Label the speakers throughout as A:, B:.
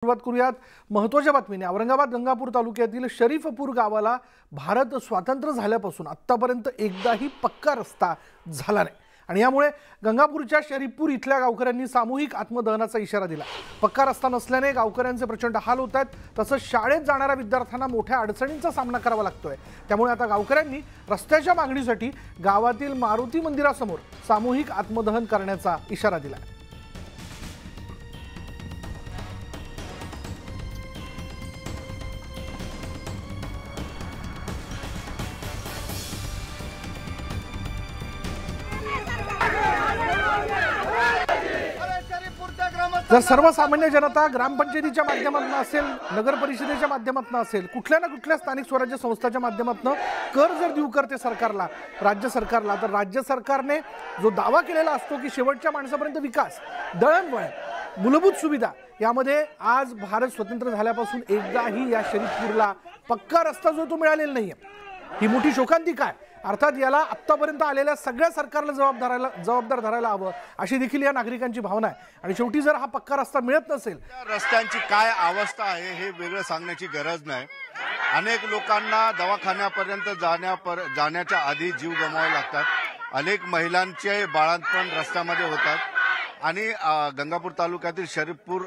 A: सुरुवात करूयात महत्त्वाच्या बातमीने। औरंगाबाद गंगापूर तालुक्यातील शरीफपूर गावाला भारत स्वातंत्र्य झाल्यापासून आत्तापर्यंत एकदाही पक्का रस्ता झाला नाही आणि यामुळे गंगापूरच्या शरीफपूर इथल्या गावकऱ्यांनी सामूहिक आत्मदहनाचा इशारा दिला। पक्का रस्ता नसल्याने गावकऱ्यांचे प्रचंड हाल होत आहेत, तसंच शाळेत जाणाऱ्या विद्यार्थ्यांना मोठ्या अडचणींचा सामना करावा लागतोय। त्यामुळे आता गावकऱ्यांनी रस्त्याच्या मागणीसाठी गावातील मारुती मंदिरासमोर सामूहिक आत्मदहन करण्याचा इशारा दिला। जर सर्वसामान्य जनता ग्रामपंचायतीच्या माध्यमातून असेल, नगर परिषदेच्या माध्यमातून असेल, कुठल्या ना कुठल्या स्थानिक स्वराज्य संस्थाच्या माध्यमातून कर जर देऊ करते सरकारला, राज्य सरकारला, तर राज्य सरकारने जो दावा केलेला असतो की शेवटच्या माणसापर्यंत विकास, दळणवळण, मूलभूत सुविधा, यामध्ये आज भारत स्वतंत्र झाल्यापासून एकदाही या शरीफपूरला पक्का रस्ता जो तो मिळालेला नाहीये। ही मोठी शोकांतिका आहे। अर्थात याला आत्तापर्यंत आलेल्या सगळ्या सरकारला जबाबदार धरायला हवं अशी देखील या नागरिकांची भावना आहे। आणि शेवटी जर हा पक्का रस्ता मिळत नसेल,
B: रस्त्यांची काय अवस्था आहे हे वेगळं सांगण्याची गरज नाही। अनेक लोकांना दवाखान्यापर्यंत जाण्याच्या आधी जीव गमवावे लागतात। अनेक महिलांचे बाळंतपण रस्त्यामध्ये होतात आणि गंगापूर तालुक्यातील शरीफपूर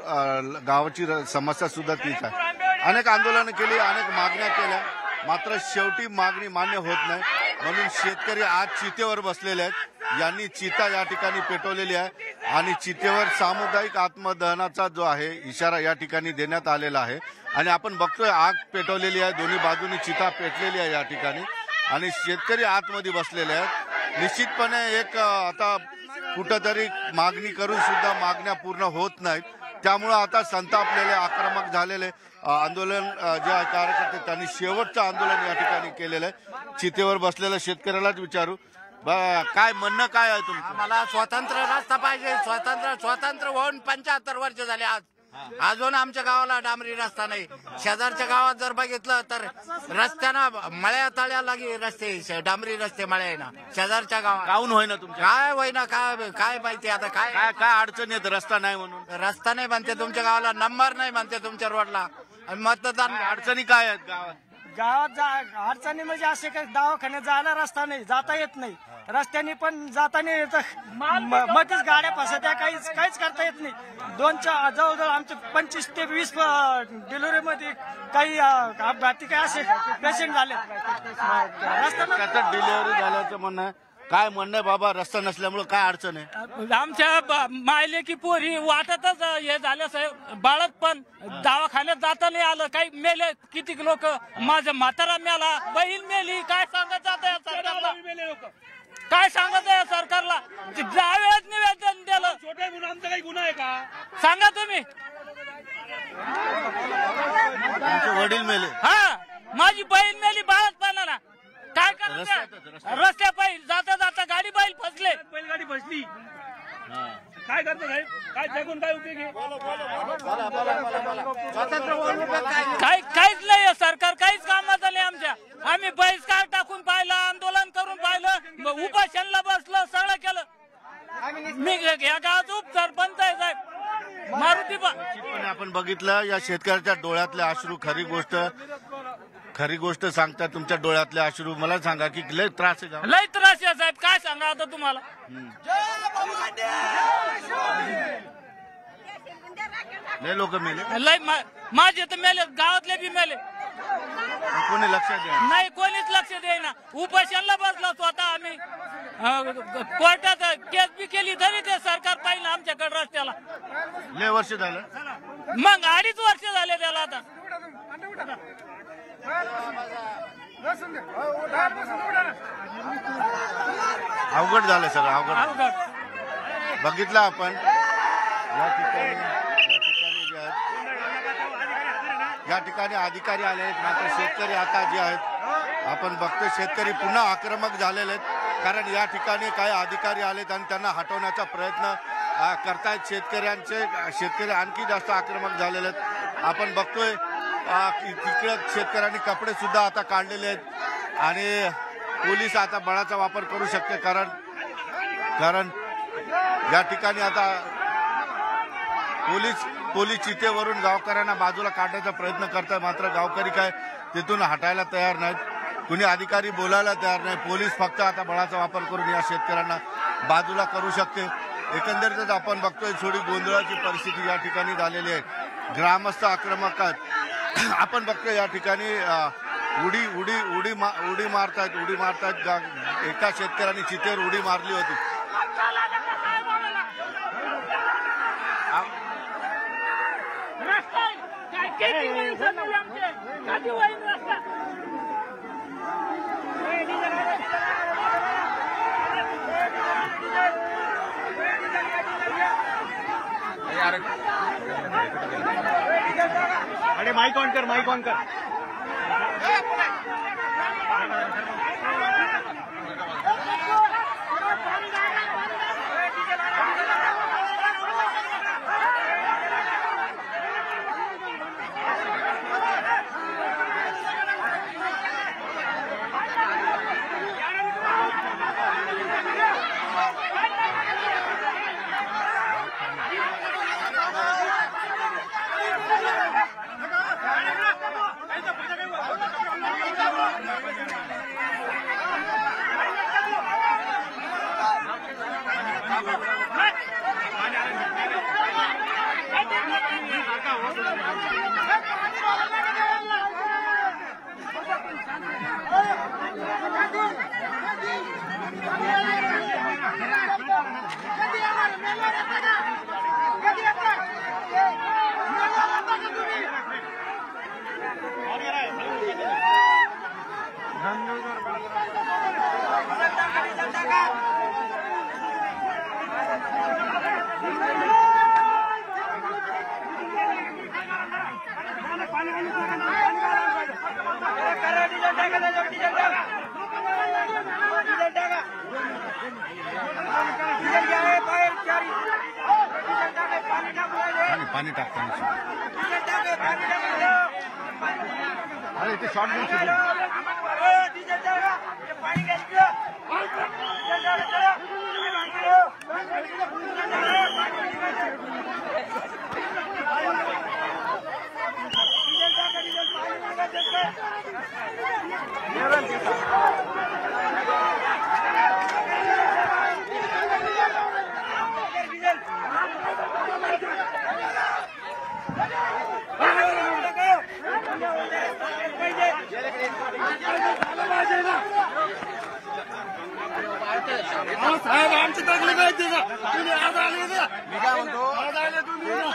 B: गावाची समस्या सुद्धा तीच आहे। अनेक आंदोलनं केली, अनेक मागण्या केल्या, मात्र शेवटी मागणी मान्य होत नाही। म्हणून शेतकरी आज चितेवर बसलेले आहेत। यांनी चिता या ठिकाणी पेटवलेली आहे आणि चितेवर सामुदायिक आत्मदहनाचा जो आहे इशारा या ठिकाणी देण्यात आलेला आहे। आणि आपण बघतोय आग पेटवलेली आहे, दोन्ही बाजूनी चिता पेटलेली आहे या ठिकाणी आणि शेतकरी आतमध्ये बसलेले आहेत। निश्चितपणे एक आता कुठंतरी मागणी करून सुद्धा मागण्या पूर्ण होत नाहीत। त्यामुळे आता संतापलेले, आक्रमक झालेले आंदोलन जे कार्यकर्ते त्यांनी शेवटचं आंदोलन या ठिकाणी केलेलं आहे। चितेवर बसलेल्या शेतकऱ्यालाच विचारू, काय म्हणणं काय आहे तुमचं?
C: आम्हाला स्वतंत्र रस्ता पाहिजे। स्वतंत्र होऊन 75 वर्ष झाले आज अजून आमच्या गावाला डांबरी रस्ता नाही। शेजारच्या गावात जर बघितलं तर रस्त्यानं मळ्या तळ्या लागी रस्ते, डांबरी रस्ते मळ्या आहे ना शेजारच्या गावात।
B: काहून होईना तुमच्या?
C: काय होईना, काय माहिती आता काय
B: काय काय अडचण येत? रस्ता नाही म्हणून?
C: रस्ता नाही म्हणते तुमच्या गावाला, नंबर नाही म्हणते तुमच्या रोडला। मतदान
B: अडचणी काय आहेत गावात?
D: अडचणी म्हणजे असे काही दवाखान्यात जायला रस्ता नाही, जाता येत नाही। रस्त्याने पण जाता नाही येत, मध्येच गाड्या फसत्या, काहीच करता येत नाही। जवळजवळ आमचे 25 ते 20 डिलिव्हरी मध्ये काही अपघाती काय असे पेशंट झाले।
B: रस्ता डिलिव्हरी झाल्याचं म्हणणं आहे। काय म्हणणं आहे बाबा, रस्ता नसल्यामुळे काय अडचण आहे?
E: आमच्या मायले की पोरी वाटतच हे झालं साहेब, बाळत पण दवाखान्यात जाता नाही आलं, काही मेले किती लोक, माझा म्हातारा मेला, बहीण मेली। काय सांगत आता या सरकारला, काय सांगत या सरकारला? ज्यावेळेस निवेदन दिलं,
F: छोट्या गुन्ह्यांचा काही गुन्हा आहे का
E: सांगा तुम्ही?
B: तुमचे वडील मेले?
E: हा, माझी बहीण मेली बाळतपणाला। काय करायचं? रस्त्या पाहिजे जाता जाता गाडी बैल फसले,
F: बैलगाडी फसली, काय करतो साहेब? काय जगून काय उपयोग आहे?
E: काहीच नाही, सरकार काहीच कामाचं नाही आमच्या। आम्ही बहिष्कार टाकून पाहिलं, आंदोलन करून पाहिलं, उपासनला बसलं, सगळं केलं। मी या गावात उपसरपंच आहे साहेब, मारुती।
B: आपण बघितलं या शेतकऱ्याच्या डोळ्यातले अश्रू, खरी गोष्ट सांगतात तुमच्या डोळ्यातले अश्रू। मला सांगा की लय त्रास आहे?
E: लय त्रास आहे साहेब, काय सांगा आता तुम्हाला?
B: लय लोक मेले,
E: लय माझे तर मेले, गावातले बी मेले,
B: कोणी लक्ष द्या
E: नाही, कोणीच लक्ष देईना। उपोषणला बसलो स्वतः आम्ही, कोर्टात केस बी केली तरी ते सरकार पाहिलं आमच्याकडे रस्त्याला।
B: लय वर्ष झालं,
E: मग 2.5 वर्ष झाले त्याला आता।
B: अवघड झालं सर, अवघड बघितलं आपण या ठिकाणी अधिकारी आले आहेत, मात्र शेतकरी आता जे आहेत आपण बघतो शेतकरी पुन्हा आक्रमक झालेले आहेत। कारण या ठिकाणी काही अधिकारी आलेत आणि त्यांना हटवण्याचा प्रयत्न करतायत। शेतकरी आणखी जास्त आक्रमक झालेले आहेत। आपण बघतोय तिकडे शेतकऱ्यांनी कपडे सुद्धा आता काढलेले आहेत आणि पोलीस आता बळाचा वापर करू शकते, कारण या ठिकाणी आता पोलीस चितेवरून गावकऱ्यांना बाजूला काढण्याचा प्रयत्न करतात, मात्र गावकरी काय तिथून हटायला तयार नाहीत, कुणी अधिकारी बोलायला तयार नाही. पोलीस फक्त आता बळाचा वापर करून या शेतकऱ्यांना बाजूला करू शकते. एकंदरीतच आपण बघतोय थोडी गोंधळाची परिस्थिती या ठिकाणी झालेली आहे. ग्रामस्थ आक्रमक आहेत. आपण बघतोय या ठिकाणी उडी मारतायत. एका शेतकऱ्याने चितेवर उडी मारली होती.
F: अरे माइक ऑन कर.
B: पाणी टाकताना अरे इथे शॉर्ट
F: साहेब आमची तकलीफ आहे तिथं. तुम्ही आज आले ना.
C: मी काय म्हणतो,
F: आज आले तुम्ही ना.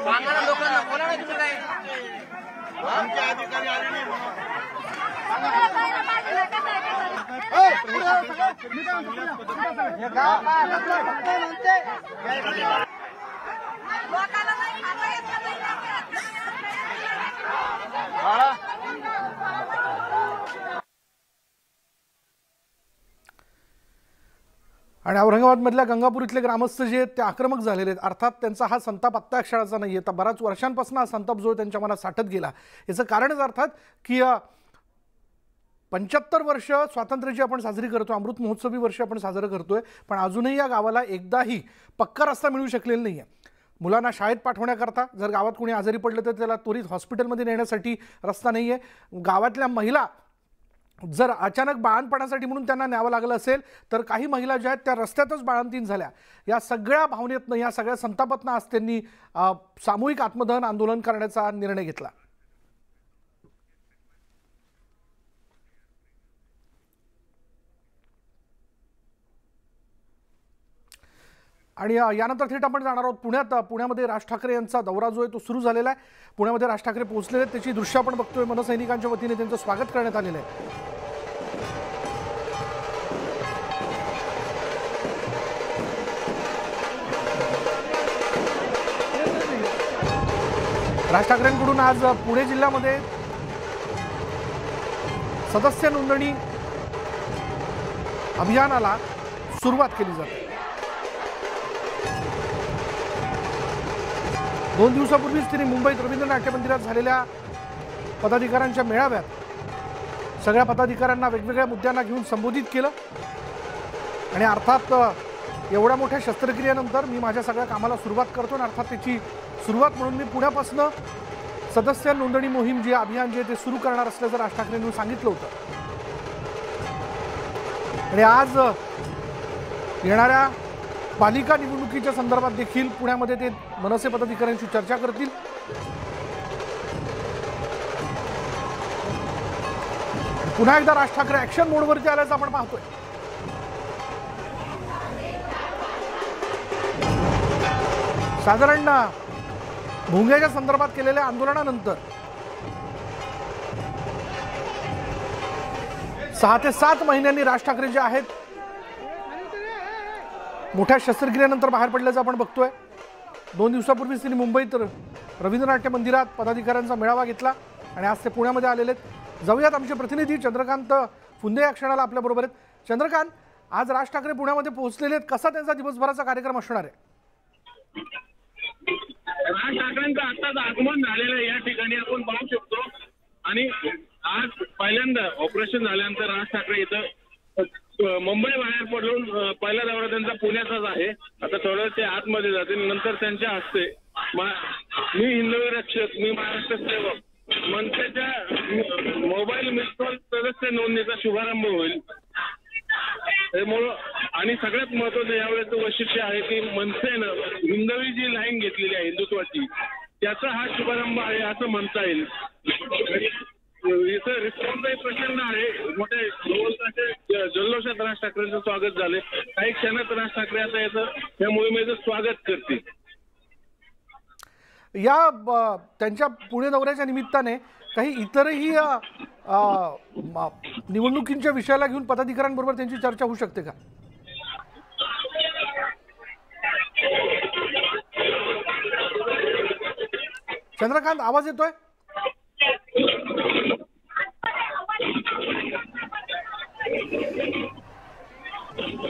C: सांगा लोकांना, बोला ना तुम्ही काय.
F: आमचे अधिकारी आले नाही म्हणून.
A: आणि औरंगाबादमधल्या गंगापूर इथले ग्रामस्थ जे आहेत ते आक्रमक झालेले आहेत. अर्थात त्यांचा हा संताप आत्ता क्षणाचा नाही आहे, तर बऱ्याच वर्षांपासून हा संताप जो त्यांच्या मनात साठत गेला. याचं कारणच अर्थात की 75 वर्ष स्वातंत्र्याची आपण साजरी करतो, अमृत महोत्सवी वर्ष आपण साजरं करतोय, पण अजूनही या गावाला एकदाही पक्का रस्ता मिळू शकलेला नाही आहे. मुलांना शाळेत पाठवण्याकरता जर गावात कोणी आजारी पडलं तर त्याला त्वरित हॉस्पिटलमध्ये नेण्यासाठी रस्ता नाही आहे. गावातल्या महिला जर अचानक बाळंतपणासाठी म्हणून त्यांना न्यावं लागलं असेल तर काही महिला ज्या आहेत त्या रस्त्यातच बाळंतीण झाल्या. या सगळ्या भावनेतनं, या सगळ्या संतापातनं आज त्यांनी सामूहिक आत्मदहन आंदोलन करण्याचा निर्णय घेतला. आणि यानंतर थेट आपण जाणार आहोत पुण्यात. पुण्यामध्ये राज ठाकरे यांचा दौरा जो आहे तो सुरू झालेला आहे. पुण्यामध्ये राज ठाकरे पोहोचलेले आहेत, त्याची दृश्य आपण बघतोय. मनसैनिकांच्या वतीने त्यांचं स्वागत करण्यात आलेलं आहे. राज ठाकरेंकडून आज पुणे जिल्ह्यामध्ये सदस्य नोंदणी अभियानाला सुरुवात केली जाते. 2 दिवसापूर्वीच त्यांनी मुंबईत रवींद्र नाट्य मंदिरात झालेल्या पदाधिकाऱ्यांच्या मेळाव्यात सगळ्या पदाधिकाऱ्यांना वेगवेगळ्या मुद्द्यांना घेऊन संबोधित केलं आणि अर्थात एवढ्या मोठ्या शस्त्रक्रियेनंतर मी माझ्या सगळ्या कामाला सुरुवात करतो आणि अर्थात त्याची सुरुवात म्हणून मी पुण्यापासून सदस्य नोंदणी मोहीम जे अभियान जे ते सुरू करणार असल्याचं राज ठाकरेंनी सांगितलं होतं आणि आज येणाऱ्या पालिका निवडणुकीच्या संदर्भात देखील पुण्यामध्ये ते मनसे पदाधिकाऱ्यांशी चर्चा करतील। पुन्हा एकदा राज ठाकरे ऍक्शन मोडवरती आल्याचं आपण पाहतोय। साधारण भुंग्याच्या संदर्भात केलेल्या आंदोलनानंतर 6 ते 7 महिन्यांनी राज ठाकरे जे आहेत मोठ्या शस्त्रक्रियेनंतर बाहेर पडल्याचं आपण बघतोय। 2 दिवसापूर्वीच त्यांनी मुंबईत रवींद्र नाट्य मंदिरात पदाधिकाऱ्यांचा मेळावा घेतला आणि आज ते पुण्यामध्ये आलेले आहेत। जाऊयात आमचे प्रतिनिधी चंद्रकांत फुंदे या क्षणाला आपल्या बरोबर आहेत। चंद्रकांत, आज राज ठाकरे पुण्यामध्ये पोहोचलेले आहेत, कसा त्यांचा दिवसभराचा कार्यक्रम असणार आहे?
F: राज ठाकरेंचं आताच आगमन झालेलं या ठिकाणी आपण पाहू शकतो आणि आज पहिल्यांदा ऑपरेशन झाल्यानंतर राज ठाकरे इथं मुंबई बाहेर पडून पहिला दौरा त्यांचा पुण्याचाच आहे। आता थोडं ते आतमध्ये जातील, नंतर त्यांच्या हस्ते मी हिंदवी रक्षक, मी महाराष्ट्र सेवक मनसेच्या मोबाईल मिसकॉल सदस्य नोंदणीचा शुभारंभ होईल। त्यामुळं आणि सगळ्यात महत्वाचं यावेळेचं वैशिष्ट्य आहे की मनसेनं हिंदवी जी लाईन घेतलेली आहे हिंदुत्वाची, त्याचा हा शुभारंभ आहे असं म्हणता येईल। इथं रिस्पॉन्सही प्रचंड आहे, मोठ्या जल्लोषात राज ठाकरेंचं स्वागत झाले। काही क्षणात राज ठाकरे आता या मोहिमेचं स्वागत करतील।
A: या त्यांच्या पुणे दौऱ्याच्या निमित्ताने काही इतरही निवडणुकींच्या विषयाला घेऊन पदाधिकाऱ्यांबरोबर त्यांची चर्चा होऊ शकते का? चंद्रकांत, आवाज येतोय?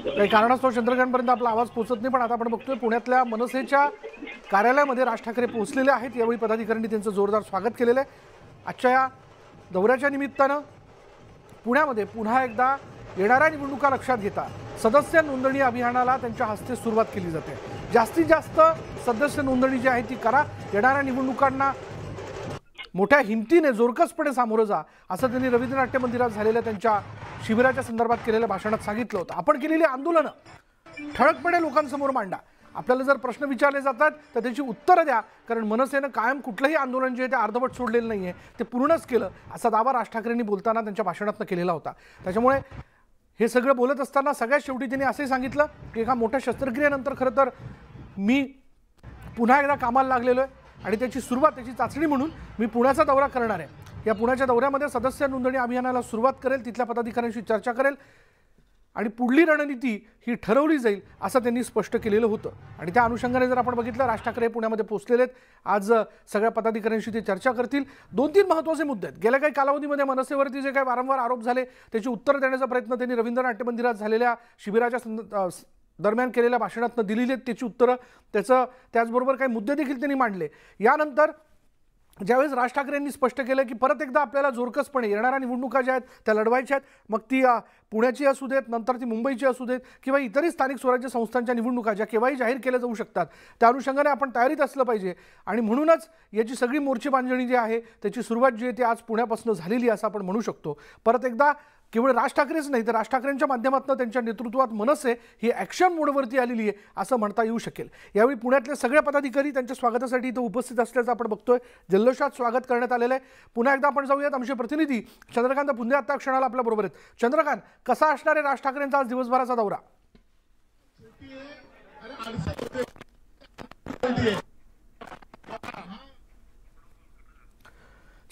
A: काही कारणास्तव चंद्रकांतपर्यंत आपला आवाज पोहोचत नाही, पण आता आपण बघतोय पुण्यातल्या मनसेच्या कार्यालयामध्ये राज ठाकरे पोहोचलेले आहेत। यावेळी पदाधिकाऱ्यांनी त्यांचं जोरदार स्वागत केलेलं आहे। आजच्या या दौऱ्याच्या निमित्तानं पुण्यामध्ये पुन्हा एकदा येणाऱ्या निवडणुका लक्षात घेता सदस्य नोंदणी अभियानाला त्यांच्या हस्ते सुरुवात केली जाते। जास्तीत जास्त सदस्य नोंदणी जी आहे ती करा, येणाऱ्या निवडणुकांना मोठ्या हिमतीने जोरकसपणे सामोरं जा, असं त्यांनी रवींद्र नाट्य मंदिरात झालेल्या त्यांच्या शिबिराच्या संदर्भात केलेल्या भाषणात सांगितलं होतं। आपण केलेली आंदोलनं ठळकपणे लोकांसमोर मांडा, आपल्याला जर प्रश्न विचारले जातात तर त्याची उत्तरं द्या, कारण मनसेनं कायम कुठलंही आंदोलन जे आहे ते अर्धवट सोडलेलं नाही आहे, ते पूर्णच केलं असा दावा राज ठाकरेंनी बोलताना त्यांच्या भाषणातनं केलेला होता। त्याच्यामुळे हे सगळं बोलत असताना सगळ्यात शेवटी त्यांनी असंही सांगितलं की एका मोठ्या शस्त्रक्रियेनंतर खरं तर मी पुन्हा एकदा कामाला लागलेलो आहे आणि त्याची सुरुवात, त्याची चाचणी म्हणून मी पुण्याचा दौरा करणार आहे। या पुण्याच्या दौऱ्यामध्ये सदस्य नोंदणी अभियानाला सुरुवात करेल, तिथल्या पदाधिकाऱ्यांशी चर्चा करेल आणि पुढली रणनीती ही ठरवली जाईल असं त्यांनी स्पष्ट केलेलं होतं। आणि त्या अनुषंगाने जर आपण बघितलं, राज ठाकरे पुण्यामध्ये पोहोचलेले आहेत। आज सगळ्या पदाधिकाऱ्यांशी ते चर्चा करतील। 2-3 महत्त्वाचे मुद्दे आहेत। गेल्या काही कालावधीमध्ये मनसेवरती जे काही वारंवार आरोप झाले त्याची उत्तर देण्याचा प्रयत्न त्यांनी रवींद्र नाट्य मंदिरात झालेल्या शिबिराच्या दरम्यान केलेल्या भाषणातनं दिलेली आहेत त्याची उत्तरं, त्याचबरोबर काही मुद्दे देखील त्यांनी मांडले। यानंतर ज्यावेळेस राज ठाकरेंनी स्पष्ट केलं की परत एकदा आपल्याला जोरकसपणे येणाऱ्या निवडणुका ज्या आहेत त्या लढवायच्या आहेत, मग ती पुण्याची असू देत, नंतर ती मुंबईची असू देत किंवा इतरही स्थानिक स्वराज्य संस्थांच्या निवडणुका ज्या केव्हाही जाहीर केल्या जाऊ शकतात, त्या अनुषंगाने आपण तयारीत असलं पाहिजे। आणि म्हणूनच याची सगळी मोर्चेबांधणी जी आहे त्याची सुरुवात जी आहे ती आज पुण्यापासून झालेली असं आपण म्हणू शकतो। परत एकदा केवळ राज ठाकरेच नाही तर राज ठाकरेंच्या माध्यमातून त्यांच्या नेतृत्वात मनसे ही ॲक्शन मोडवरती आलेली आहे असं म्हणता येऊ शकेल। यावेळी पुण्यातले सगळे पदाधिकारी त्यांच्या स्वागतासाठी इथं उपस्थित असल्याचं आपण बघतोय। जल्लोषात स्वागत करण्यात आलेलं आहे। पुन्हा एकदा आपण जाऊयात, आमचे प्रतिनिधी चंद्रकांत फुंदे आता क्षणाला आपल्या बरोबर आहेत। चंद्रकांत, कसा असणार आहे राज ठाकरेंचा आज दिवसभराचा दौरा?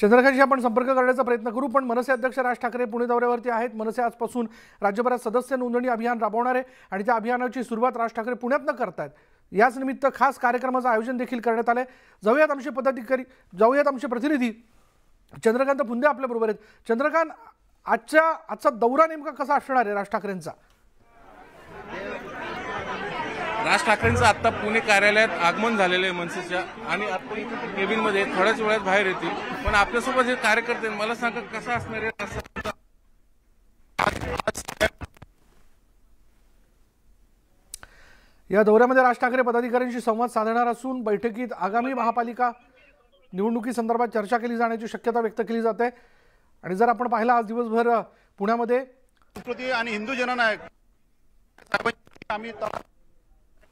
A: चंद्रकांतशी आपण संपर्क करण्याचा प्रयत्न करू, पण मनसे अध्यक्ष राज ठाकरे पुणे दौऱ्यावरती आहेत। मनसे आजपासून राज्यभरात सदस्य नोंदणी अभियान राबवणार आहे आणि त्या अभियानाची सुरुवात राज ठाकरे पुण्यातनं करतायत। याच निमित्त खास कार्यक्रमाचं आयोजन देखील करण्यात आलंय। जाऊयात आमचे प्रतिनिधी चंद्रकांत फुंदे आपल्या बरोबर आहेत। चंद्रकांत, आजचा दौरा नेमका कसा असणार आहे राज ठाकरेंचा?
G: राज ठाकरेंचं आता पुणे कार्यालयात आगमन झालेलं आहे मनसेच्या आणि आता इथे केबिनमध्ये थोड्याच वेळात बाहेर येतील. पण आपल्यासोबत जे कार्यकर्ते मला सांगा कसं असणार आहे असं.
A: या दौऱ्यामध्ये राज ठाकरे पदाधिकाऱ्यांशी संवाद साधणार असून बैठकीत आगामी महापालिका निवडणुकीसंदर्भात चर्चा केली जाण्याची शक्यता व्यक्त केली जाते. आणि जर आपण पाहिलं आज दिवसभर पुण्यामध्ये
B: संस्कृती आणि हिंदू जननायक आम्ही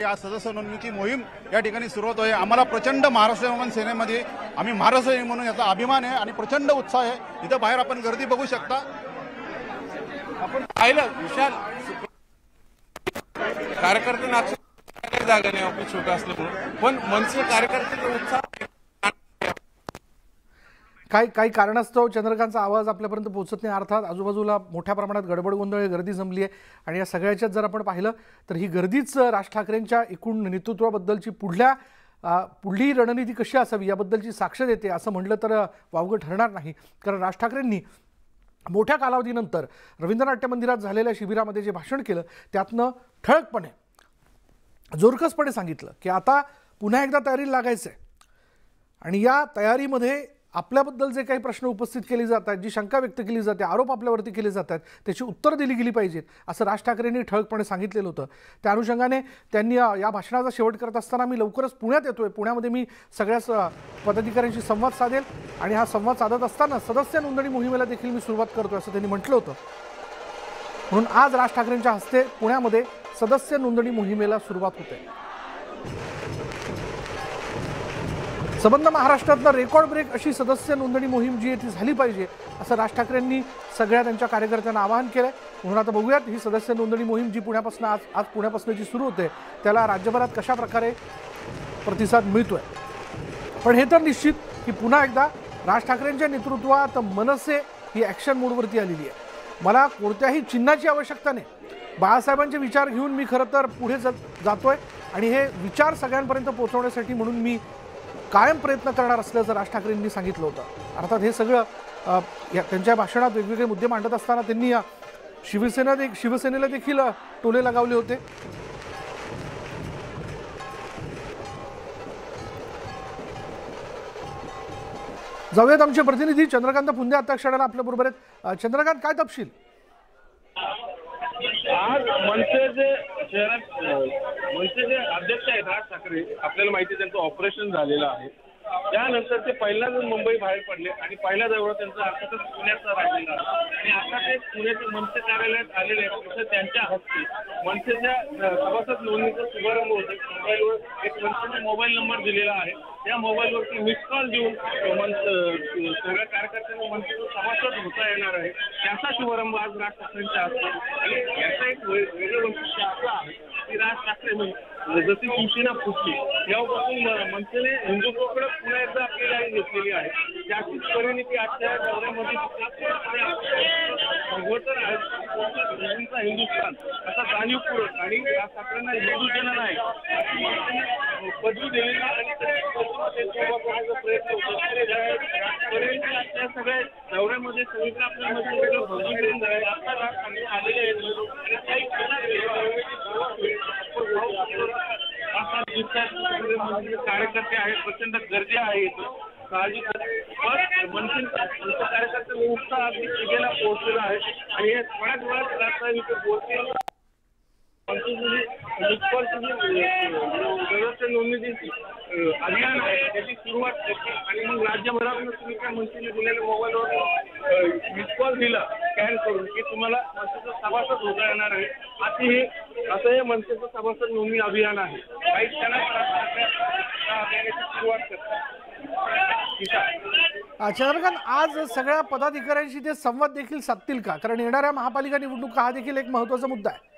B: या सदस्य नोंदणीची मोहीम या ठिकाणी सुरुवात आहे. आम्हाला प्रचंड महाराष्ट्र नवनिर्माण सेनेमध्ये आम्ही महाराष्ट्र सैनिक म्हणून याचा अभिमान आहे आणि प्रचंड उत्साह आहे. इथं बाहेर आपण गर्दी बघू शकता.
G: आपण पाहिलं विशाल कार्यकर्त्यांना जागा नाही ऑफिस छोटं असल्यामुळे पण मनसे कार्यकर्त्यांचा उत्साह
A: काही कारणास्तव चंद्रकांतचा आवाज आपल्यापर्यंत पोहोचत नाही. अर्थात आजूबाजूला मोठ्या प्रमाणात गडबड गोंधळ गर्दी जमली आहे आणि या सगळ्याच्यात जर आपण पाहिलं तर ही गर्दीच राज ठाकरेंच्या एकूण नेतृत्वाबद्दलची पुढली रणनीती कशी असावी याबद्दलची साक्ष देते असं म्हटलं तर वावगं ठरणार नाही. कारण राज ठाकरेंनी मोठ्या कालावधीनंतर रवींद्र नाट्य मंदिरात झालेल्या शिबिरामध्ये जे भाषण केलं त्यातनं ठळकपणे जोरकसपणे सांगितलं की आता पुन्हा एकदा तयारीला लागायचं आहे आणि या तयारीमध्ये आपल्याबद्दल जे काही प्रश्न उपस्थित केले जातात, जी शंका व्यक्त केली जाते, आरोप आपल्यावरती केले जातात त्याची उत्तर दिली गेली पाहिजेत असं राज ठाकरेंनी ठळकपणे सांगितलेलं होतं. त्या अनुषंगाने त्यांनी या भाषणाचा शेवट करत असताना मी लवकरच पुण्यात येतोय, पुण्यामध्ये मी सगळ्या पदाधिकाऱ्यांशी संवाद साधेल आणि हा संवाद साधत असताना सदस्य नोंदणी मोहिमेला देखील मी सुरुवात करतोय असं त्यांनी म्हटलं होतं. म्हणून आज राज ठाकरेंच्या हस्ते पुण्यामध्ये सदस्य नोंदणी मोहिमेला सुरुवात होते. संबंध महाराष्ट्रातला रेकॉर्ड ब्रेक अशी सदस्य नोंदणी मोहीम जी आहे ती झाली पाहिजे असं राज ठाकरेंनी सगळ्या त्यांच्या कार्यकर्त्यांना आवाहन केलंय. म्हणून आता बघूयात ही सदस्य नोंदणी मोहीम जी पुण्यापासून आज पुण्यापासून जी सुरू होते त्याला राज्यभरात कशा प्रकारे प्रतिसाद मिळतोय. पण हे तर निश्चित की पुन्हा एकदा राज ठाकरेंच्या नेतृत्वात मनसे ही ॲक्शन मोडवरती आलेली आहे. मला कोणत्याही चिन्हाची आवश्यकता नाही. बाळासाहेबांचे विचार घेऊन मी खरं तर पुढे जातोय आणि हे विचार सगळ्यांपर्यंत पोहोचवण्यासाठी म्हणून मी कायम प्रयत्न करणार असल्याचं राज ठाकरेंनी सांगितलं होतं. अर्थात हे सगळं त्यांच्या भाषणात वेगवेगळे मुद्दे मांडत असताना त्यांनी शिवसेनेला देखील टोले लगावले होते. जाऊयात आमचे प्रतिनिधी चंद्रकांत फुंदे आता क्षणाला आपल्या बरोबर आहेत. चंद्रकांत, काय तपशील?
F: आज मनसेचे अध्यक्ष आहेत राज ठाकरे, आपल्याला माहिती त्यांचं ऑपरेशन झालेलं आहे. त्यानंतर ते पहिल्यांदाच मुंबई बाहेर पडले आणि पहिल्या दौरा त्यांचा अर्थातच पुण्याचा राहिलेला आणि आता ते पुण्याच्या मनसे कार्यालयात आलेले आहेत. तसं त्यांच्या हस्ते मनसेच्या सभासद नोंदणीचा शुभारंभ होतो. मोबाईलवर एक मनसेचा मोबाईल नंबर दिलेला आहे. त्या मोबाईलवरती मिस कॉल देऊन सगळ्या कार्यकर्त्यांना मनसेचा सभासद होता येणार आहे. त्याचा शुभारंभ आज राज ठाकरेंच्या हस्ते आणि याचा एक वेगळं वैशिष्ट्य असं आहे की राज ठाकरे जशी शिवसेना फुटली तेव्हापासून मनसेने हिंदुत्वाकडे पुन्हा एकदा आपली लाईन घेतलेली आहे. त्याचीच परिणिती आजच्या दौऱ्यामध्ये भगवंतर हिंदुस्थान असा जाणीवपूर्वक आणि राज ठाकरेंना हिंदू जननायक पदवी दिलेली आणि करण्याचा प्रयत्न होतो. आजच्या सगळ्या दौऱ्यामध्ये सगळीकडे आपल्याला वेगळं भगवंत आता राज ठाकरे आलेले आहेत आणि कार्यकर्ते आहेत. प्रचंड गर्दी आहे साहजिक मनसे कार्यकर्ते उत्साह अगदी शिगेला पोहोचलेला आहे आणि हे थोड्याच वेळात राजसाहेब इथे पोहोचतील. सदस्य नोंदणीची अभियान आहे त्याची सुरुवात केली आणि मग राज्यभरातून तुम्ही त्या मनसेने दिलेल्या मोबाईलवर मिस कॉल दिला स्कॅन करून की तुम्हाला मनसेचा सभासद होता येणार आहे. असं हे मनसेचं सभासद नोंदणी अभियान आहे. काही क्षणात अभियानाची सुरुवात करतात.
A: चंद्रकांत, आज सगळ्या पदाधिकाऱ्यांशी ते संवाद देखील साधतील का? कारण येणाऱ्या महापालिका निवडणुका हा देखील एक महत्त्वाचा मुद्दा आहे.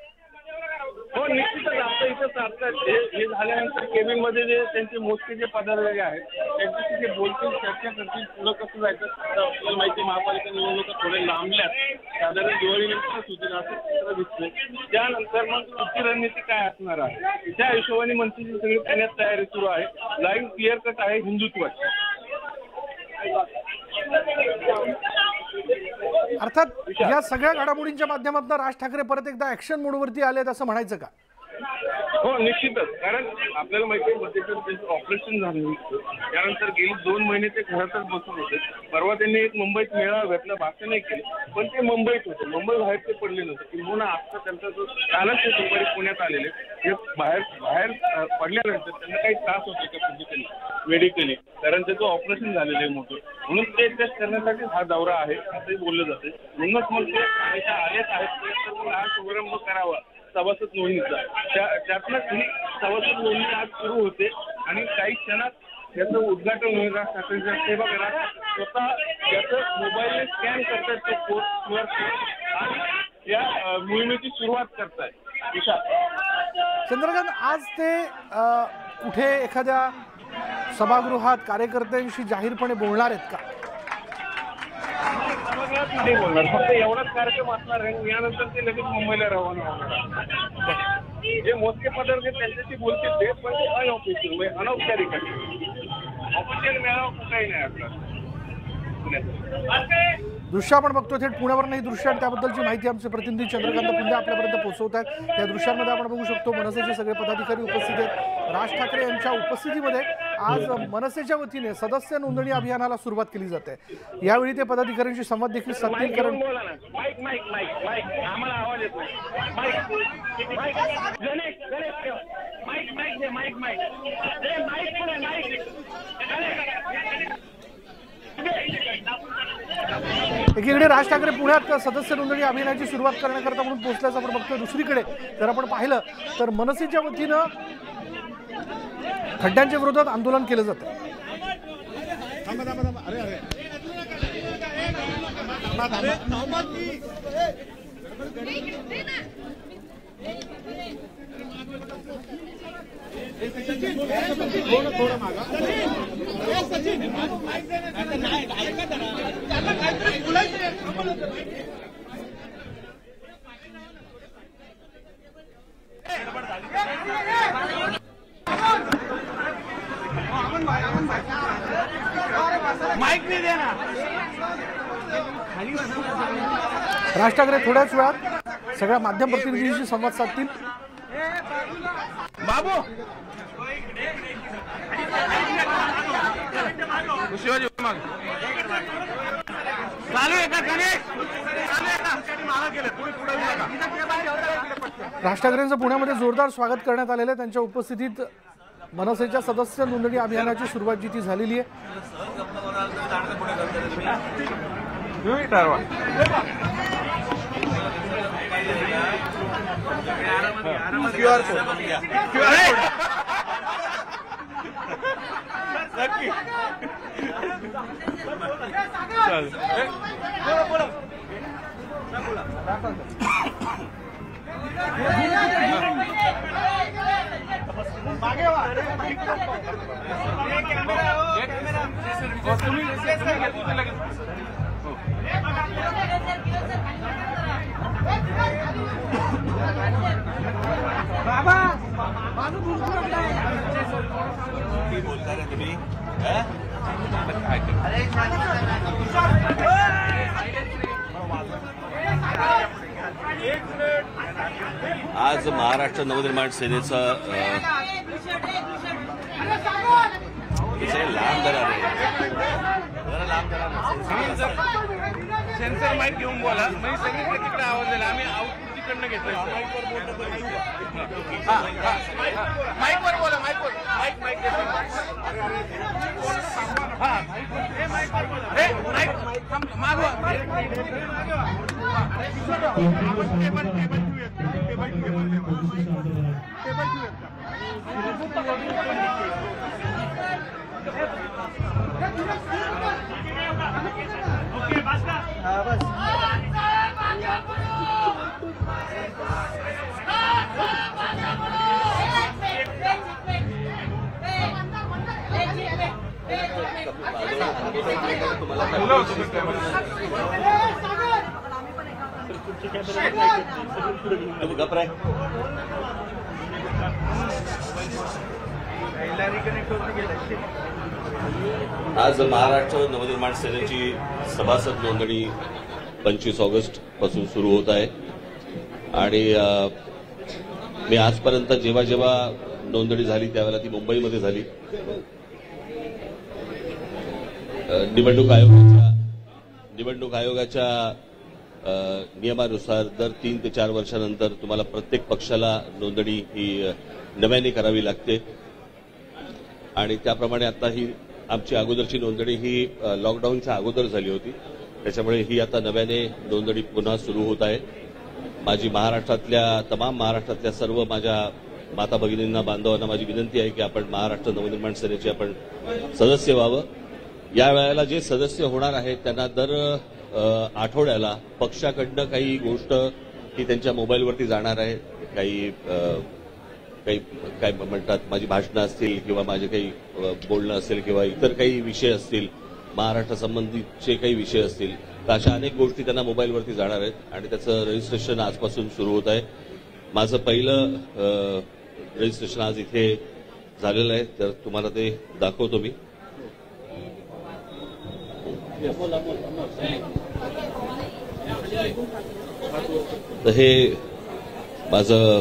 F: हो, निश्चितच आता इथं साधतात. हे झाल्यानंतर केबिनमध्ये जे त्यांचे मोजके जे पदाधिकारी आहेत त्यांच्याशी जे बोलतील, चर्चा करतील, पुढं कसं जायचं. आपल्याला माहिती महापालिका निवडणुका थोड्या लांबल्यात, साधारण दिवाळीनंतरच होतील असं चित्र दिसतंय. त्यानंतर मग पुढची रणनीती काय असणार आहे त्या हिशोबाने मनसेची सगळी पुण्यात तयारी सुरू आहे. लाईन क्लिअर कट आहे हिंदुत्वाची.
A: अर्थात या सगळ्या घडामोडींच्या माध्यमातून राज ठाकरे परत एकदा ॲक्शन मोडवरती आलेत असं म्हणायचं का?
F: हो निश्चितच, कारण आपल्याला माहिती आहे त्याचं ऑपरेशन झालं त्यानंतर गेली 2 महिने ते घरातच बसून होते. परवा त्यांनी एक मुंबईत मेळावा घेतला, भाषणही केले, पण ते मुंबईत होते, मुंबई बाहेर ते पडले नव्हते. किंवा आता त्यांचा जो कालच ते दुपारी पुण्यात आलेले ते बाहेर पडल्यानंतर त्यांना काही त्रास होते का फिजिकली मेडिकली, कारण त्याचं ऑपरेशन झालेलं आहे मोठं, म्हणून ते टेस्ट करण्यासाठी हा दौरा आहे असंही बोललं जाते. म्हणूनच मग ते आलेच आहेत तर मग हा शुभारंभ करावा सभासद नोंदणीचा. त्यातनंच ही सभासद नोंदणी आज सुरू होते आणि काही क्षणात याचं उद्घाटन होईल. राज ठाकरेंच्या सेवा करा स्वतः याचं मोबाईलने स्कॅन करतायत ते QR कोड आणि या मोहिमेची सुरुवात करतायत. विशाल
A: चंद्रकांत, आज ते कुठे एखाद्या सभागृहात कार्यकर्त्यांशी जाहीरपणे बोलणार आहेत का?
F: सभागृहात नाही बोलणार, फक्त एवढाच कार्यक्रम असणार आहे. यानंतर ते लगेच मुंबईला रवाना होणार. जे मोजके पदार्थ त्यांच्याशी बोलतील ते, पण ते अनऑफिशियल म्हणजे अनौपचारिक आहे. ऑफिशियल मेळावा कुठेही नाही आपला.
A: दृश्य आपण बघतोय थेट पुण्यावर नाही दृश्य, आणि त्याबद्दलची माहिती आमचे प्रतिनिधी चंद्रकांत पुंडे आपल्यापर्यंत पोहोचवत आहेत. या दृश्यांमध्ये आपण बघू शकतो मनसेचे सगळे पदाधिकारी उपस्थित आहेत. राज ठाकरे यांच्या उपस्थितीमध्ये आज मनसेच्या वतीने सदस्य नोंदणी अभियानाला सुरुवात केली जाते. यावेळी ते पदाधिकाऱ्यांशी संवाद देखील साधतील. कारण
F: आम्हाला आवाज येतो.
A: एकीकडे राज ठाकरे पुण्यात सदस्य नोंदणी अभियानाची सुरुवात करण्याकरता म्हणून पोहोचल्याचं आपण बघतोय. दुसरीकडे जर आपण पाहिलं तर मनसेच्या वतीनं खड्ड्यांच्या विरोधात आंदोलन केलं जातं. राज ठाकरे थोड्याच वेळात सगळ्या माध्यम प्रतिनिधींशी संवाद साधतील.
G: बाबू शिवाजी
A: राज ठाकरेंचं पुण्यामध्ये जोरदार स्वागत करण्यात आलेलं आहे. त्यांच्या उपस्थितीत मनसेच्या सदस्य नोंदणी अभियानाची सुरुवात जी ती झालेली आहे.
G: QR कोड
H: आज महाराष्ट्र नवनिर्माण सेनेचा
G: सेन्सर माईक घेऊन बोला. मी सगळीकडे तिकडे आवाज आम्ही आउटपुट तिकडनं घेतोय. माईकवर बोला. माईकवर माईक मागवा.
H: आज महाराष्ट्र नवनिर्माण सेनेची सभासद नोंदणी 25 ऑगस्ट पासून सुरू होत आहे आणि मी आजपर्यंत जेव्हा जेव्हा नोंदणी झाली त्यावेळेला ती मुंबईमध्ये झाली. निवडणूक आयोगाच्या नियमानुसार दर 3 ते 4 वर्षानंतर तुम्हाला प्रत्येक पक्षाला नोंदणी ही नव्याने करावी लागते आणि त्याप्रमाणे आता ही आमची अगोदरची नोंदणी ही लॉकडाऊनच्या अगोदर झाली होती. त्याच्यामुळे ही आता नव्याने नोंदणी पुन्हा सुरू होत आहे. माझी तमाम महाराष्ट्रातल्या सर्व माझ्या माता भगिनींना बांधवांना माझी विनंती आहे की आपण महाराष्ट्र नवनिर्माण सेनेचे आपण सदस्य व्हावं. या वेळेला जे सदस्य होणार आहेत त्यांना दर आठवड्याला पक्षाकडनं काही गोष्ट ही त्यांच्या मोबाईलवरती जाणार आहे. काही काय म्हणतात माझी भाषणं असतील किंवा माझे काही बोलणं असेल किंवा इतर काही विषय असतील महाराष्ट्रासंबंधीचे काही विषय असतील तर अशा अनेक गोष्टी त्यांना मोबाईलवरती जाणार आहेत आणि त्याचं रजिस्ट्रेशन आजपासून सुरू होत आहे. माझं पहिलं रजिस्ट्रेशन आज इथे झालेलं आहे तर तुम्हाला ते दाखवतो मी. तर हे माझं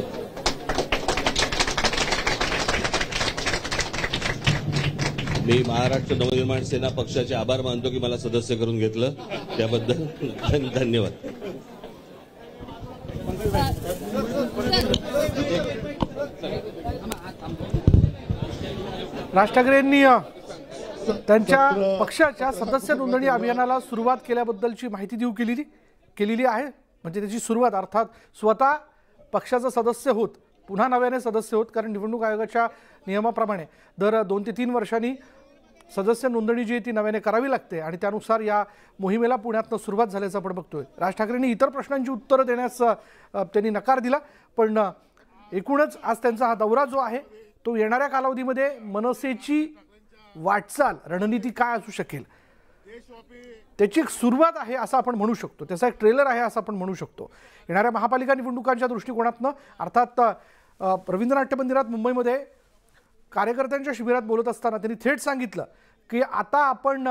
H: मी महाराष्ट्र नवनिर्माण सेना पक्षाचे आभार मानतो की मला सदस्य करून घेतलं त्याबद्दल धन्यवाद.
A: राज ठाकरेंनी त्यांच्या पक्षाच्या सदस्य नोंदणी अभियानाला सुरुवात केल्याबद्दलची माहिती केलेली आहे. म्हणजे त्याची सुरुवात अर्थात स्वतः पक्षाचा सदस्य होत पुन्हा नव्याने सदस्य होत, कारण निवडणूक आयोगाच्या नियमाप्रमाणे दर 2 ते 3 वर्षांनी सदस्य नोंदणी जी आहे ती नव्याने करावी लागते आणि त्यानुसार या मोहिमेला पुण्यातनं सुरुवात झाल्याचं आपण बघतोय. राज ठाकरेंनी इतर प्रश्नांची उत्तरं देण्यास त्यांनी नकार दिला, पण एकूणच आज त्यांचा हा दौरा जो आहे तो येणाऱ्या कालावधीमध्ये मनसेची वाटचाल रणनीती काय असू शकेल त्याची एक सुरुवात आहे असं आपण म्हणू शकतो. त्याचा एक ट्रेलर आहे असं आपण म्हणू शकतो. येणाऱ्या महापालिका निवडणुकांच्या दृष्टिकोनातनं अर्थात रवींद्र नाट्य मंदिरात मुंबईमध्ये कार्यकर्त्यांच्या शिबिरात बोलत असताना त्यांनी थेट सांगितलं की आता आपण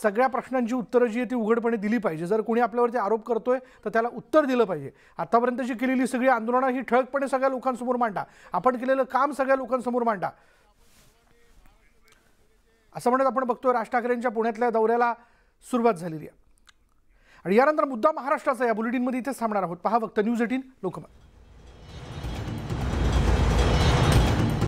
A: सगळ्या प्रश्नांची उत्तरं जी आहे ती उघडपणे दिली पाहिजे. जर कोणी आपल्यावरती आरोप करतोय तर त्याला उत्तर दिलं पाहिजे. आतापर्यंतची केलेली सगळी आंदोलनं ही ठळकपणे सगळ्या लोकांसमोर मांडा, आपण केलेलं काम सगळ्या लोकांसमोर मांडा असं म्हणत आपण बघतोय राज ठाकरेंच्या पुण्यातल्या दौऱ्याला सुरुवात झालेली आहे. आणि यानंतर मुद्दा महाराष्ट्राचा या बुलेटिनमध्ये इथेच थांबणार आहोत. पहा फक्त न्यूज 18 लोकमत.